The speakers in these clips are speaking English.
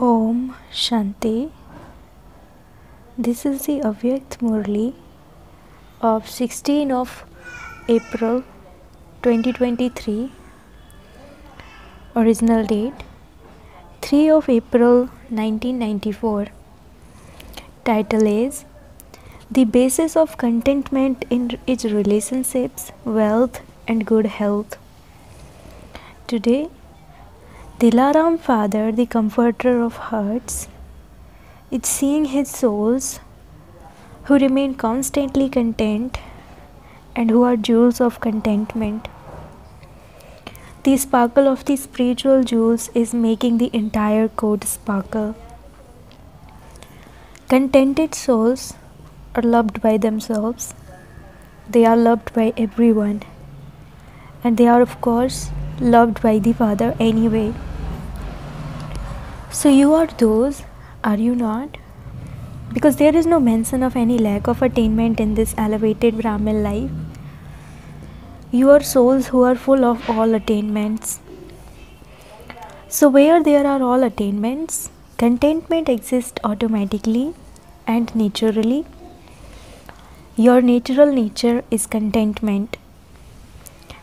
Om Shanti. This is the Avyakt Murli of 16 of April 2023. Original date 3 of April 1994. Title is The Basis of Contentment in its Relationships, Wealth and Good Health. Today, Dilaram Father, the Comforter of Hearts, is seeing his souls who remain constantly content and who are jewels of contentment. The sparkle of the spiritual jewels is making the entire code sparkle. Contented souls are loved by themselves, they are loved by everyone, and they are, of course, loved by the Father anyway. So you are those, are you not? Because there is no mention of any lack of attainment in this elevated Brahmin life. You are souls who are full of all attainments. So where there are all attainments, contentment exists automatically and naturally. Your natural nature is contentment.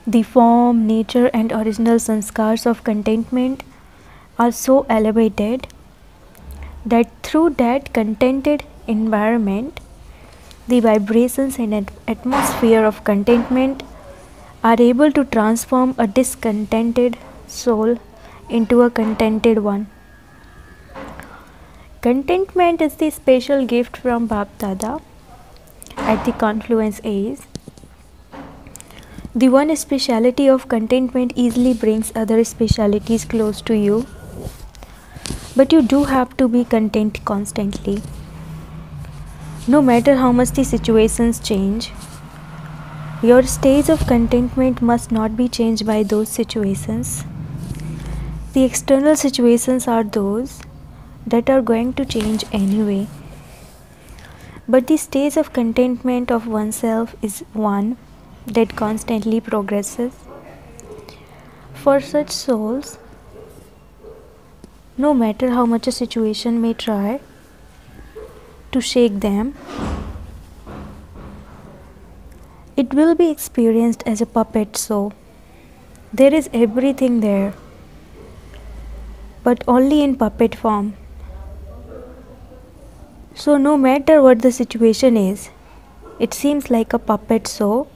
The form, nature and original sanskars of contentment are so elevated that through that contented environment, the vibrations and atmosphere of contentment are able to transform a discontented soul into a contented one. Contentment is the special gift from Bap Dada at the confluence age. The one speciality of contentment easily brings other specialities close to you. But you do have to be content constantly. No matter how much the situations change, your stage of contentment must not be changed by those situations. The external situations are those that are going to change anyway. But the stage of contentment of oneself is one that constantly progresses. For such souls, no matter how much a situation may try to shake them, it will be experienced as a puppet show. There is everything there, but only in puppet form. So no matter what the situation is, it seems like a puppet show,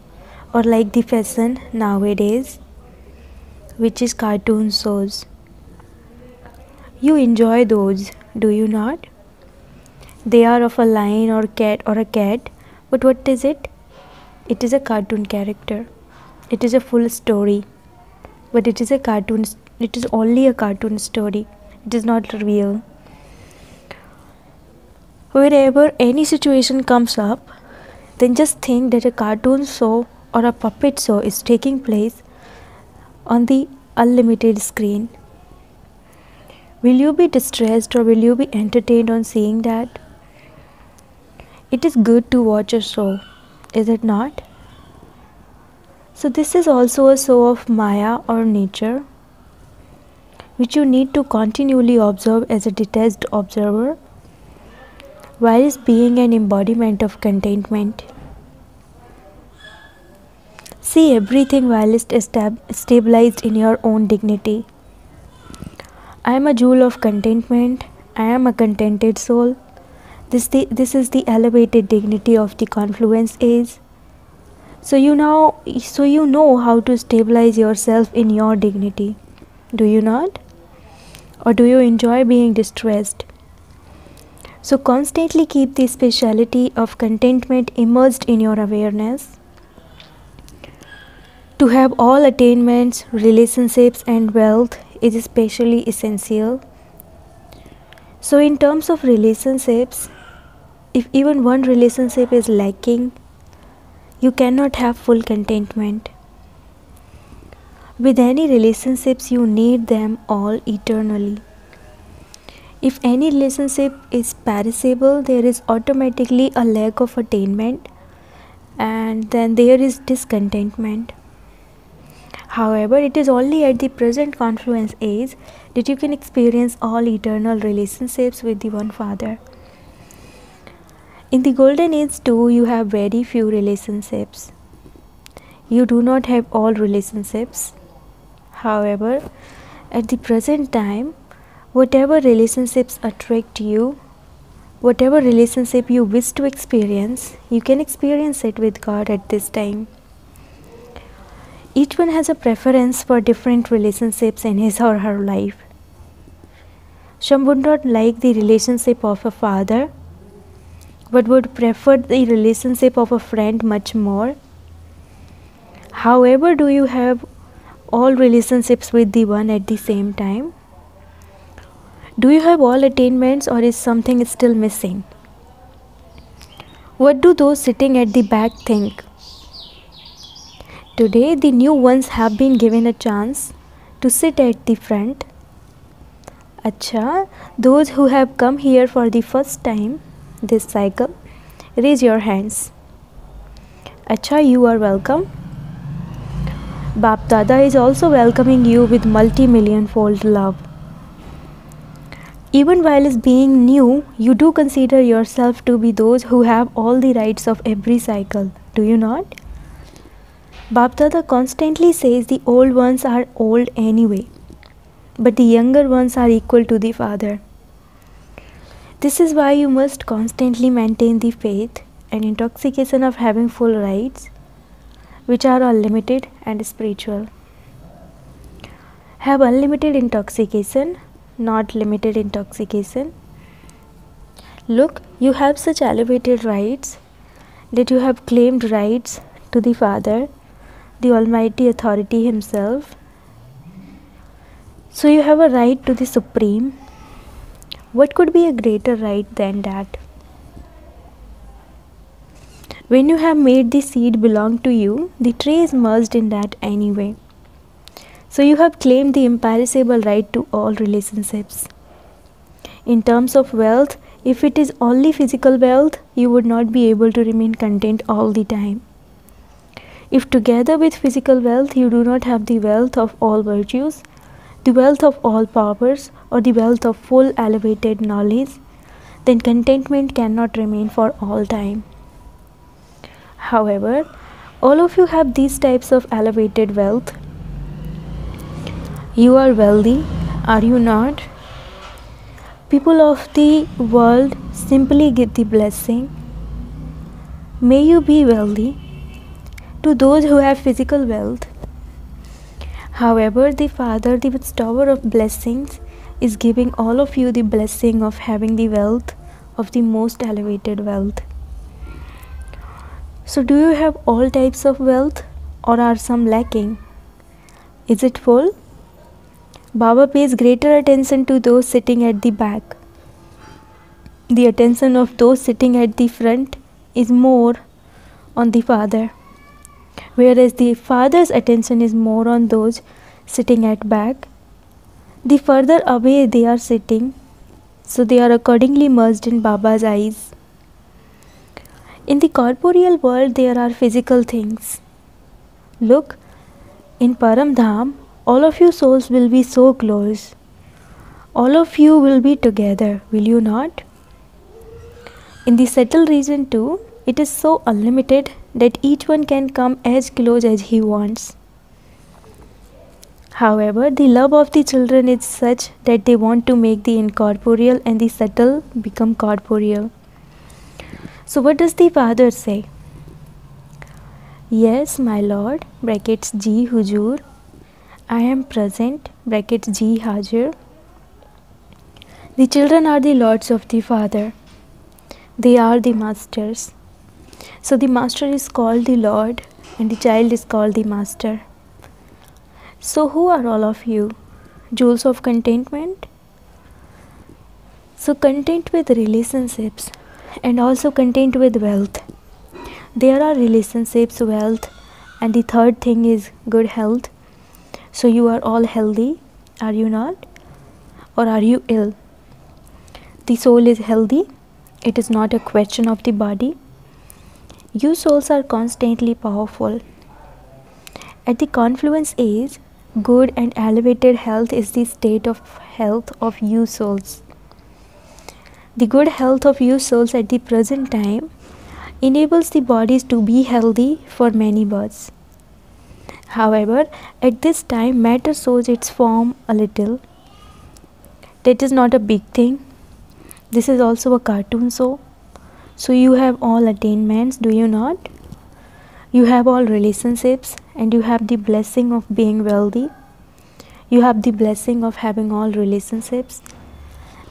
or like the fashion nowadays, which is cartoon shows. You enjoy those, do you not? They are of a lion or cat or a cat, but what is it? It is a cartoon character. It is a full story, but it is a cartoon. It is only a cartoon story. It is not real. Wherever any situation comes up, then just think that a cartoon show or a puppet show is taking place on the unlimited screen. Will you be distressed or will you be entertained on seeing that? It is good to watch a show, is it not? So this is also a show of Maya or nature, which you need to continually observe as a detached observer, while being an embodiment of contentment. See everything while stabilized in your own dignity. I am a jewel of contentment. I am a contented soul. This is the elevated dignity of the confluence age. So you know how to stabilize yourself in your dignity. Do you not? Or do you enjoy being distressed? So constantly keep the speciality of contentment immersed in your awareness. To have all attainments, relationships and wealth is especially essential. So in terms of relationships, if even one relationship is lacking, you cannot have full contentment. With any relationships, you need them all eternally. If any relationship is perishable, there is automatically a lack of attainment, and then there is discontentment. However, it is only at the present confluence age that you can experience all eternal relationships with the one Father. In the golden age too, you have very few relationships. You do not have all relationships. However, at the present time, whatever relationships attract you, whatever relationship you wish to experience, you can experience it with God at this time. Each one has a preference for different relationships in his or her life. Some would not like the relationship of a father, but would prefer the relationship of a friend much more. However, do you have all relationships with the one at the same time? Do you have all attainments, or is something still missing? What do those sitting at the back think? Today, the new ones have been given a chance to sit at the front. Acha, those who have come here for the first time this cycle, raise your hands. Acha, you are welcome. Bap Dada is also welcoming you with multi-million-fold love. Even while as being new, you do consider yourself to be those who have all the rights of every cycle, do you not? Bap Dada constantly says the old ones are old anyway, but the younger ones are equal to the Father. This is why you must constantly maintain the faith and intoxication of having full rights, which are unlimited and spiritual. Have unlimited intoxication, not limited intoxication. Look, you have such elevated rights that you have claimed rights to the Father, the Almighty Authority Himself. So you have a right to the Supreme. What could be a greater right than that? When you have made the seed belong to you, the tree is merged in that anyway. So you have claimed the imperishable right to all relationships. In terms of wealth, if it is only physical wealth, you would not be able to remain content all the time. If together with physical wealth you do not have the wealth of all virtues, the wealth of all powers, or the wealth of full elevated knowledge, then contentment cannot remain for all time. However, all of you have these types of elevated wealth. You are wealthy, are you not? People of the world simply get the blessing. May you be wealthy. To those who have physical wealth, however, the Father, the bestower of blessings, is giving all of you the blessing of having the wealth of the most elevated wealth. So do you have all types of wealth, or are some lacking? Is it full? Baba pays greater attention to those sitting at the back. The attention of those sitting at the front is more on the Father, whereas the Father's attention is more on those sitting at back. The further away they are sitting, so they are accordingly merged in Baba's eyes. In the corporeal world, there are physical things. Look, in Param Dham, all of you souls will be so close. All of you will be together, will you not? In the subtle region too, it is so unlimited that each one can come as close as he wants. However, the love of the children is such that they want to make the incorporeal and the subtle become corporeal. So what does the Father say? Yes, my Lord, brackets Ji Huzur, I am present, brackets Ji Hajir. The children are the lords of the Father. They are the masters. So the master is called the Lord and the child is called the master. So who are all of you? Jewels of contentment? So content with relationships and also content with wealth. There are relationships, wealth, and the third thing is good health. So you are all healthy, are you not? Or are you ill? The soul is healthy. It is not a question of the body. You souls are constantly powerful. At the confluence age, good and elevated health is the state of health of you souls. The good health of you souls at the present time enables the bodies to be healthy for many births. However, at this time matter shows its form a little. That is not a big thing. This is also a cartoon show. So you have all attainments, do you not? You have all relationships and you have the blessing of being wealthy. You have the blessing of having all relationships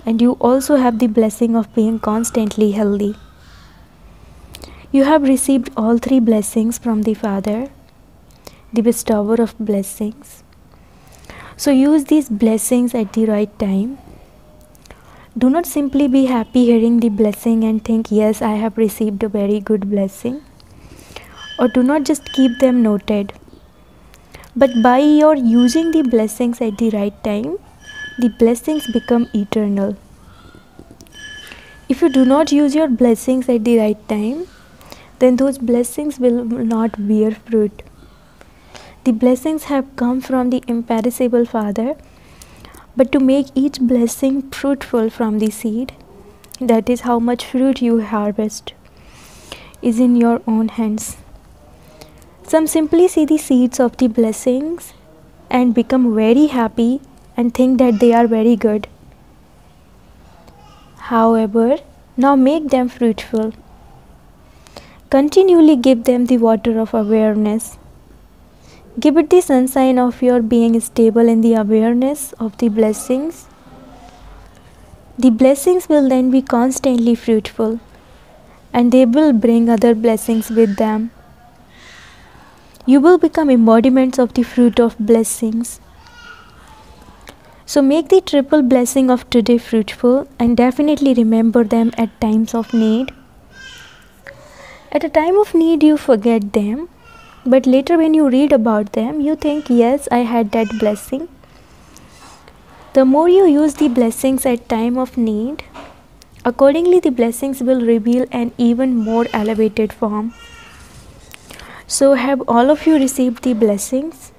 and you also have the blessing of being constantly healthy. You have received all three blessings from the Father, the bestower of blessings. So use these blessings at the right time. Do not simply be happy hearing the blessing and think, yes, I have received a very good blessing. Or do not just keep them noted. But by your using the blessings at the right time, the blessings become eternal. If you do not use your blessings at the right time, then those blessings will not bear fruit. The blessings have come from the imperishable Father, but to make each blessing fruitful from the seed, that is how much fruit you harvest, is in your own hands. Some simply see the seeds of the blessings and become very happy and think that they are very good. However, now make them fruitful. Continually give them the water of awareness. Give it the sunshine of your being stable in the awareness of the blessings. The blessings will then be constantly fruitful and they will bring other blessings with them. You will become embodiments of the fruit of blessings. So make the triple blessing of today fruitful and definitely remember them at times of need. At a time of need you forget them, but later when you read about them you think, yes, I had that blessing. The more you use the blessings at time of need, accordingly the blessings will reveal an even more elevated form. So have all of you received the blessings?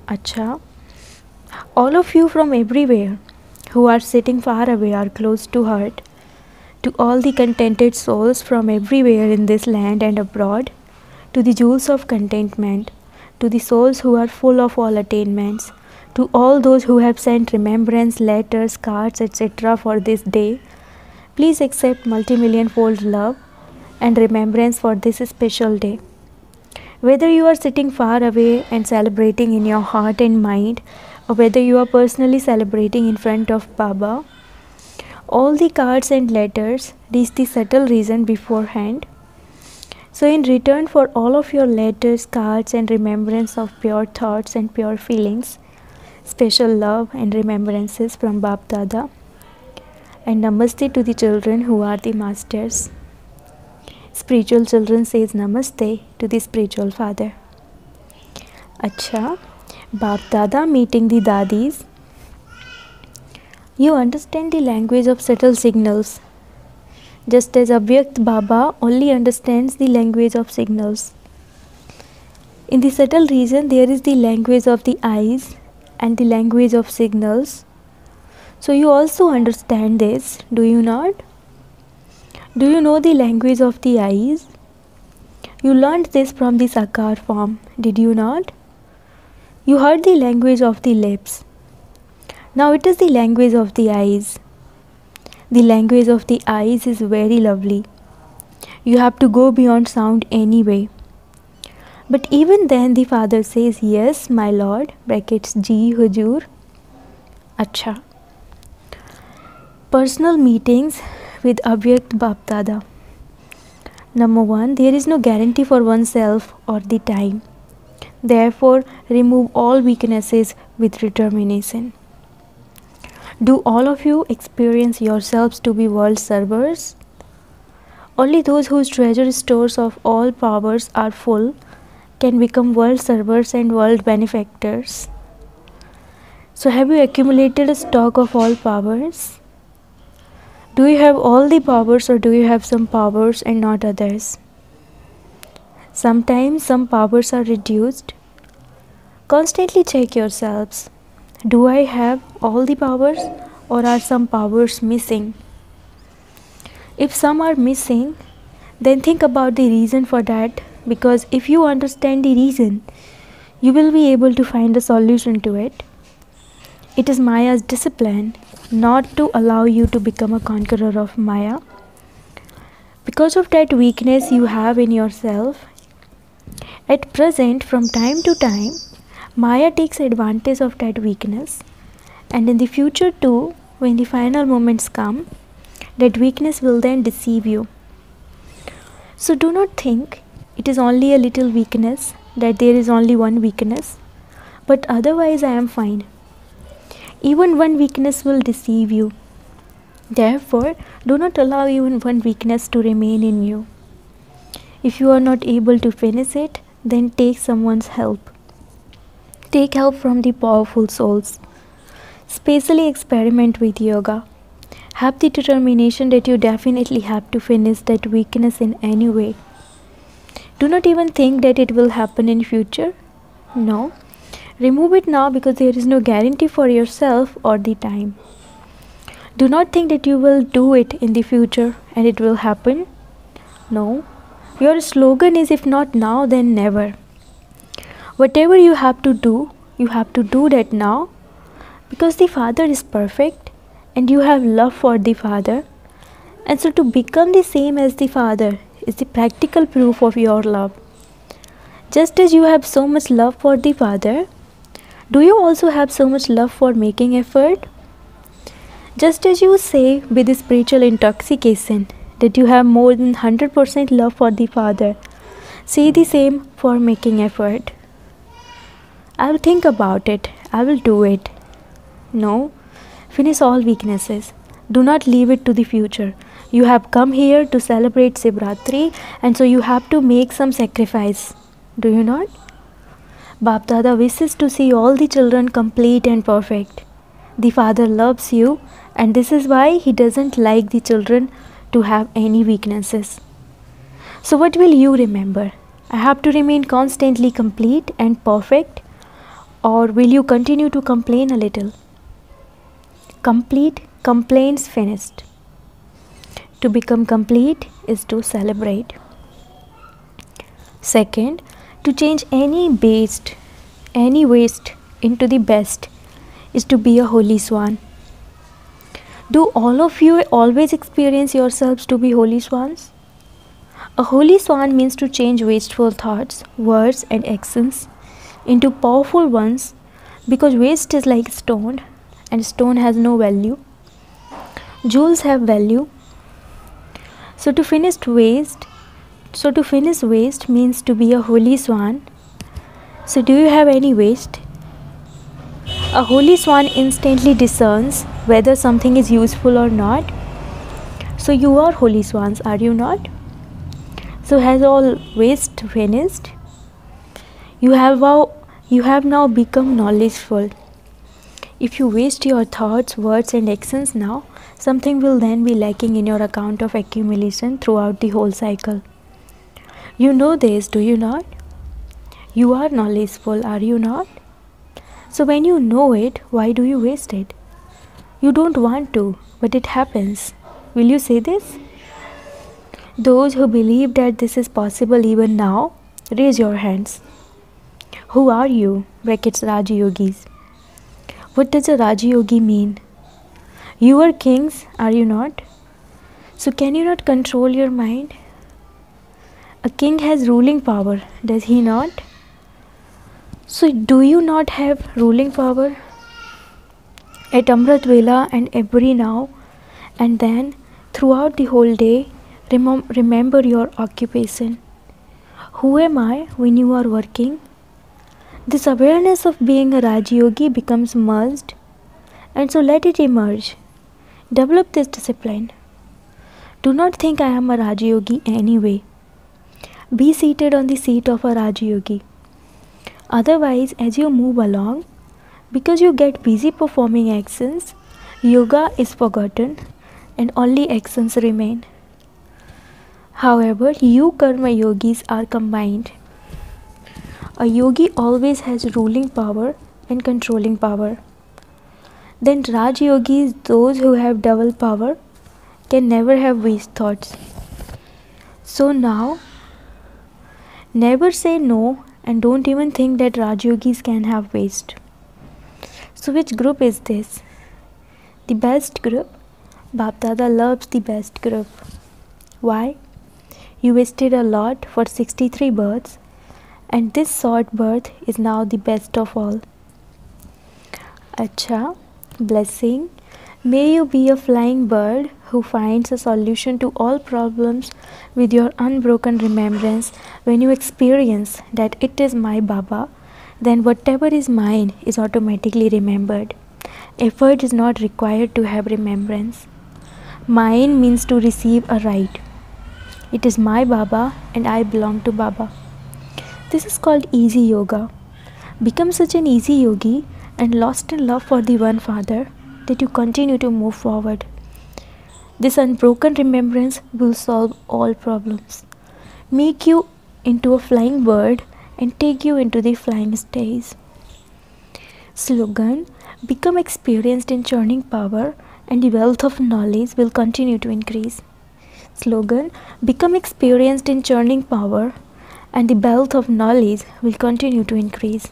Acha. All of you from everywhere who are sitting far away or close to heart, to all the contented souls from everywhere in this land and abroad, to the jewels of contentment, to the souls who are full of all attainments, to all those who have sent remembrance letters, cards, etc. for this day, please accept multi-million-fold love and remembrance for this special day. Whether you are sitting far away and celebrating in your heart and mind, or whether you are personally celebrating in front of Baba, all the cards and letters reach the subtle region beforehand. So in return for all of your letters, cards and remembrance of pure thoughts and pure feelings, special love and remembrances from Bap Dada, and Namaste to the children who are the masters. Spiritual children says Namaste to the spiritual father. Acha, Bap Dada meeting the Dadis. You understand the language of subtle signals, just as Avyakt Baba only understands the language of signals. In the subtle region there is the language of the eyes and the language of signals. So you also understand this, do you not? Do you know the language of the eyes? You learned this from the Sakar form, did you not? You heard the language of the lips. Now it is the language of the eyes. The language of the eyes is very lovely. You have to go beyond sound anyway. But even then the father says, yes, my lord, brackets Ji Hujur. Acha. Personal meetings with Avyakt Bap Dada. Number 1, there is no guarantee for oneself or the time. Therefore, remove all weaknesses with determination. Do all of you experience yourselves to be world servers? Only those whose treasure stores of all powers are full can become world servers and world benefactors. So have you accumulated a stock of all powers? Do you have all the powers or do you have some powers and not others? Sometimes some powers are reduced. Constantly check yourselves. Do I have all the powers or are some powers missing? If some are missing, then think about the reason for that, because if you understand the reason, you will be able to find a solution to it. It is Maya's discipline not to allow you to become a conqueror of Maya. Because of that weakness you have in yourself, at present, from time to time, Maya takes advantage of that weakness, and in the future too, when the final moments come, that weakness will then deceive you. So do not think it is only a little weakness, that there is only one weakness, but otherwise I am fine. Even one weakness will deceive you. Therefore, do not allow even one weakness to remain in you. If you are not able to finish it, then take someone's help. Take help from the powerful souls. Specially experiment with yoga. Have the determination that you definitely have to finish that weakness in any way. Do not even think that it will happen in future. No. Remove it now, because there is no guarantee for yourself or the time. Do not think that you will do it in the future and it will happen. No. Your slogan is, if not now, then never. Whatever you have to do that now, because the Father is perfect and you have love for the Father. And so to become the same as the Father is the practical proof of your love. Just as you have so much love for the Father, do you also have so much love for making effort? Just as you say with the spiritual intoxication that you have more than 100% love for the Father, say the same for making effort. I will think about it. I will do it. No. Finish all weaknesses. Do not leave it to the future. You have come here to celebrate Shivratri, and so you have to make some sacrifice. Do you not? Bap Dada wishes to see all the children complete and perfect. The Father loves you, and this is why He doesn't like the children to have any weaknesses. So what will you remember? I have to remain constantly complete and perfect, or will you continue to complain a little? Complete complaints finished. To become complete is to celebrate. Second, to change any waste into the best is to be a holy swan. Do all of you always experience yourselves to be holy swans? A holy swan means to change wasteful thoughts, words and actions into powerful ones, because waste is like stone and stone has no value. Jewels have value. So to finish waste means to be a holy swan. So do you have any waste? A holy swan instantly discerns whether something is useful or not. So you are holy swans, are you not? So has all waste finished? You have now become knowledgeful. If you waste your thoughts, words and actions now, something will then be lacking in your account of accumulation throughout the whole cycle. You know this, do you not? You are knowledgeful, are you not? So when you know it, why do you waste it? You don't want to, but it happens. Will you say this? Those who believe that this is possible even now, raise your hands. Who are you? Brackets Raja Yogis. What does a Raja Yogi mean? You are kings, are you not? So can you not control your mind? A king has ruling power, does he not? So do you not have ruling power? At Amrit Vela and every now and then, throughout the whole day, remember your occupation. Who am I when you are working? This awareness of being a Raja Yogi becomes merged, and so let it emerge. Develop this discipline. Do not think I am a Raja Yogi anyway. Be seated on the seat of a Raja Yogi. Otherwise, as you move along, because you get busy performing actions, yoga is forgotten and only actions remain. However, you karma yogis are combined. A yogi always has ruling power and controlling power. Then Raj yogis, those who have double power, can never have waste thoughts. So now, never say no and don't even think that Raj yogis can have waste. So which group is this? The best group? Bap Dada loves the best group. Why? You wasted a lot for 63 births, and this short birth is now the best of all. Acha, blessing. May you be a flying bird who finds a solution to all problems with your unbroken remembrance. When you experience that it is my Baba, then whatever is mine is automatically remembered. Effort is not required to have remembrance. Mine means to receive a right. It is my Baba and I belong to Baba. This is called easy yoga. Become such an easy yogi and lost in love for the one Father that you continue to move forward. This unbroken remembrance will solve all problems, make you into a flying bird and take you into the flying stage. Slogan: become experienced in churning power and the wealth of knowledge will continue to increase. Slogan: become experienced in churning power and the wealth of knowledge will continue to increase.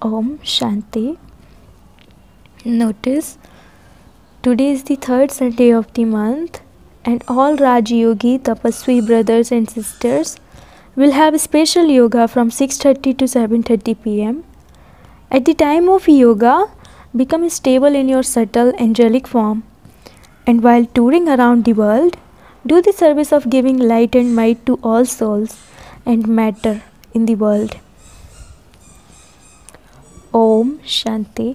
Om Shanti. Notice, today is the third Sunday of the month and all Raj Yogi Tapaswi brothers and sisters will have special yoga from 6:30 to 7:30 p.m. At the time of yoga, become stable in your subtle angelic form, and while touring around the world, do the service of giving light and might to all souls and matter in the world. Om Shanti.